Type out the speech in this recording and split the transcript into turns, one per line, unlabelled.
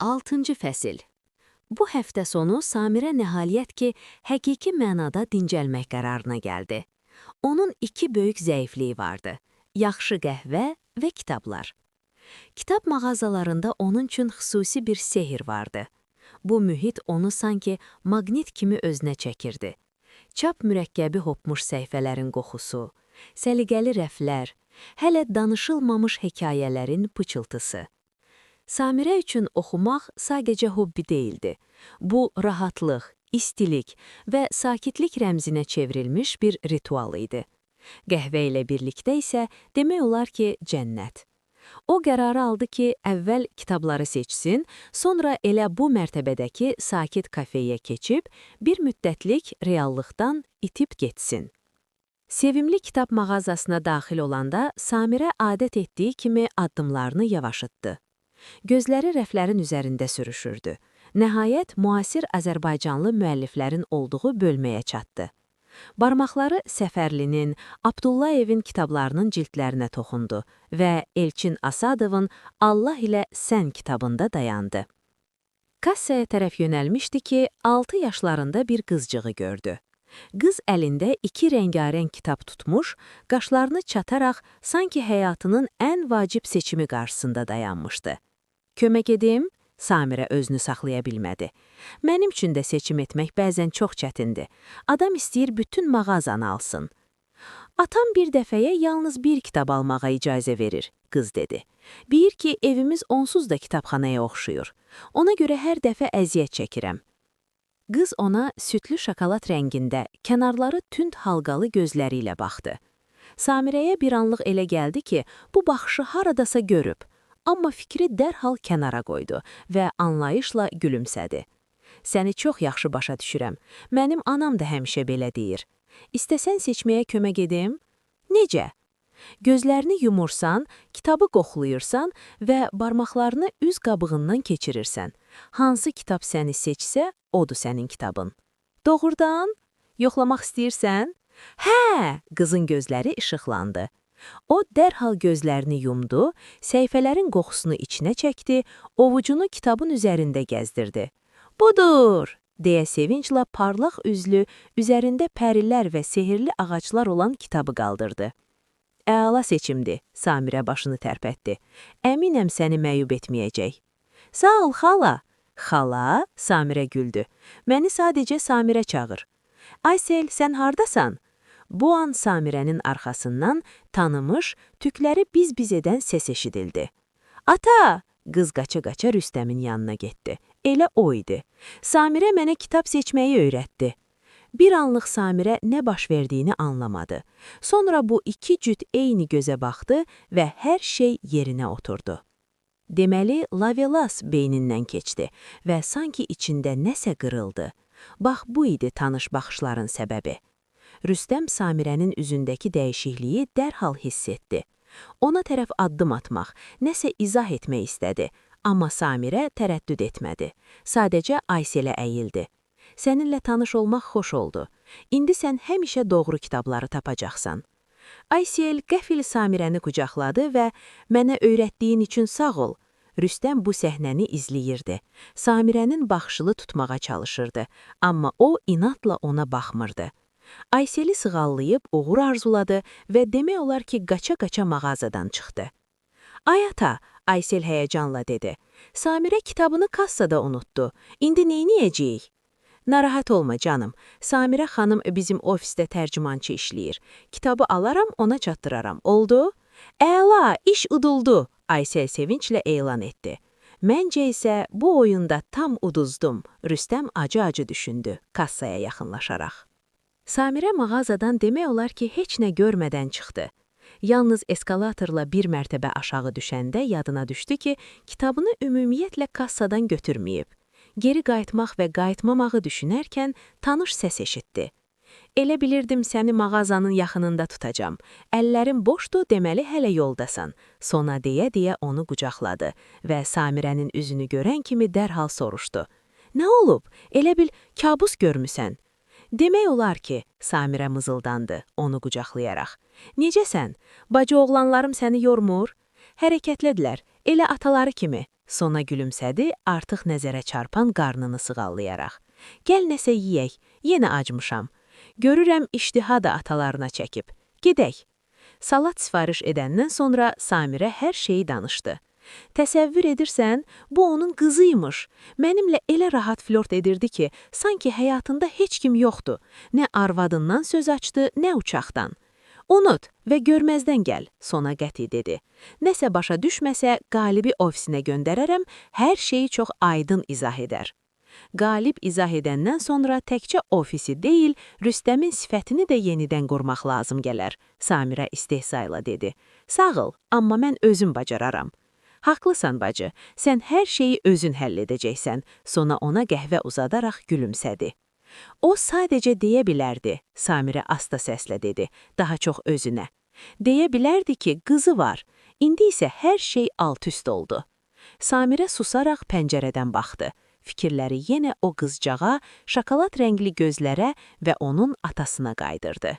6-cı fəsil. Bu həftə sonu Samirə nəhaliyyət ki, həqiqi mənada dincəlmək qərarına gəldi. Onun iki böyük zəifliyi vardı: yaxşı qəhvə və kitablar. Kitab mağazalarında onun üçün xüsusi bir sehir vardı. Bu mühit onu sanki maqnit kimi özünə çəkirdi. Çap mürəkkəbi hopmuş səhifələrin qoxusu, səliqəli rəflər, hələ danışılmamış hekayələrin pıçıltısı. Samirə üçün oxumaq sadəcə hobbi deyildi. Bu, rahatlıq, istilik və sakitlik rəmzinə çevrilmiş bir ritual idi. Qəhvə ilə birlikdə isə demək olar ki, cənnət. O qərarı aldı ki, əvvəl kitabları seçsin, sonra elə bu mərtəbədəki sakit kafeyə keçib, bir müddətlik reallıqdan itib getsin. Sevimli kitab mağazasına daxil olanda Samirə adət etdiyi kimi addımlarını yavaşıtdı. Gözləri rəflərin üzərində sürüşürdü. Nəhayət, müasir Azərbaycanlı müəlliflərin olduğu bölməyə çatdı. Barmaqları Səfərlinin, Abdullayevin kitablarının cildlərinə toxundu və Elçin Asadovun Allah ilə sən kitabında dayandı. Kassaya tərəf yönəlmişdi ki, 6 yaşlarında bir qızcığı gördü. Qız əlində 2 rəngarəng kitab tutmuş, qaşlarını çataraq sanki həyatının ən vacib seçimi qarşısında dayanmışdı. Kömək edim? Samirə özünü saxlaya bilmədi. Mənim üçün də seçim etmək bəzən çox çətindir. Adam istəyir bütün mağazanı alsın. Atam bir dəfəyə yalnız bir kitab almağa icazə verir, qız dedi. Deyir ki, evimiz onsuz da kitabxanaya oxşuyur. Ona görə hər dəfə əziyyət çəkirəm. Qız ona sütlü şokolad rəngində, kənarları tünd halqalı gözləri ilə baxdı. Samirəyə bir anlıq elə gəldi ki, bu baxışı haradasa görüb. Amma fikri dərhal kənara qoydu və anlayışla gülümsədi. Səni çox yaxşı başa düşürəm. Mənim anam da həmişə belə deyir. İstəsən seçməyə kömək edim? Necə? Gözlərini yumursan, kitabı qoxlayırsan və barmaqlarını üz qabığından keçirirsən. Hansı kitab səni seçsə, odur sənin kitabın. Doğrudan? Yoxlamaq istəyirsən? Hə! Qızın gözləri işıqlandı. O dərhal gözlərini yumdu, səhifələrin qoxusunu içinə çəkdi, ovucunu kitabın üzərində gəzdirdi. Budur! Deyə sevinclə parlaq üzlü, üzərində pərilər və sehirli ağaclar olan kitabı qaldırdı. Əla seçimdi, Samirə başını tərpətdi. Əminəm səni məyub etməyəcək. Sağ ol, xala. Xala, Samirə güldü. Məni sadəcə Samirə çağır. Aysel, sən hardasan? Bu an Samirənin arxasından tanımış, tükləri biz-biz edən səs eşidildi. Ata! Qız qaça-qaça Rüstəmin yanına getdi. Elə o idi. Samirə mənə kitab seçməyi öyrətdi. Bir anlıq Samirə nə baş verdiyini anlamadı. Sonra bu iki cüt eyni gözə baxdı və hər şey yerinə oturdu. Deməli, Lavelas beynindən keçdi və sanki içində nəsə qırıldı. Bax, bu idi tanış baxışların səbəbi. Rüstəm Samirənin üzündəki dəyişikliyi dərhal hiss etdi. Ona tərəf addım atmaq, nəsə izah etmək istədi, amma Samirə tərəddüd etmədi. Sadəcə Ayselə əyildi. Səninlə tanış olmaq xoş oldu. İndi sən həmişə doğru kitabları tapacaqsan. Aysel qəfil Samirəni qucaqladı və mənə öyrətdiyin üçün sağ ol. Rüstəm bu səhnəni izləyirdi. Samirənin baxışını tutmağa çalışırdı, amma o inatla ona baxmırdı. Ayseli sığallayıb uğur arzuladı və demək olar ki, qaça-qaça mağazadan çıxdı. Ay ata, Aysel həyəcanla dedi. Samirə kitabını kassada unutdu. İndi neyniyəcəyik? Narahat olma canım. Samirə xanım bizim ofisdə tərcümançı işləyir. Kitabı alaram, ona çatdıraram. Oldu? Əla, iş uduldu, Aysel sevinclə elan etdi. Məncə isə bu oyunda tam uduzdum, Rüstəm acı-acı düşündü, kassaya yaxınlaşaraq. Samirə mağazadan demək olar ki, heç nə görmədən çıxdı. Yalnız eskalatorla bir mərtəbə aşağı düşəndə yadına düşdü ki, kitabını ümumiyyətlə kassadan götürməyib. Geri qayıtmaq və qayıtmamağı düşünərkən tanış səs eşitdi. Elə bilirdim səni mağazanın yaxınında tutacam. Əllərim boşdu, deməli hələ yoldasan. Sona deyə-deyə onu qucaqladı və Samirənin üzünü görən kimi dərhal soruşdu. Nə olub? Elə bil kabus görmüsən. Demək olar ki, Samirə mızıldandı, onu qucaqlayaraq. Necəsən? Bacı oğlanlarım səni yormur? Hərəkətlədirlər, elə ataları kimi. Sona gülümsədi, artıq nəzərə çarpan qarnını sığallayaraq. Gəl nəsə yeyək, yenə acmışam. Görürəm iştiha da atalarına çəkib. Gedək. Salat sifariş edəndən sonra Samirə hər şeyi danışdı. Təsəvvür edirsən, bu onun qızıymış. Mənimlə elə rahat flört edirdi ki, sanki həyatında heç kim yoxdur. Nə arvadından söz açdı, nə uçaqdan. Unut və görməzdən gəl, Sona qəti dedi. Nəsə başa düşməsə, Qalibi ofisinə göndərərəm, hər şeyi çox aydın izah edər. Qalib izah edəndən sonra təkcə ofisi deyil, Rüstəmin sifətini də yenidən qurmaq lazım gələr, Samirə istehzayla dedi. Sağ ol, amma mən özüm bacararam. Haqlısan bacı, sən hər şeyi özün həll edəcəksən, Sona ona qəhvə uzadaraq gülümsədi. O sadəcə deyə bilərdi, Samirə asta səslə dedi, daha çox özünə. Deyə bilərdi ki, qızı var, indi isə hər şey alt-üst oldu. Samirə susaraq pəncərədən baxdı. Fikirləri yenə o qızcağa, şokolad rəngli gözlərə və onun atasına qaydırdı.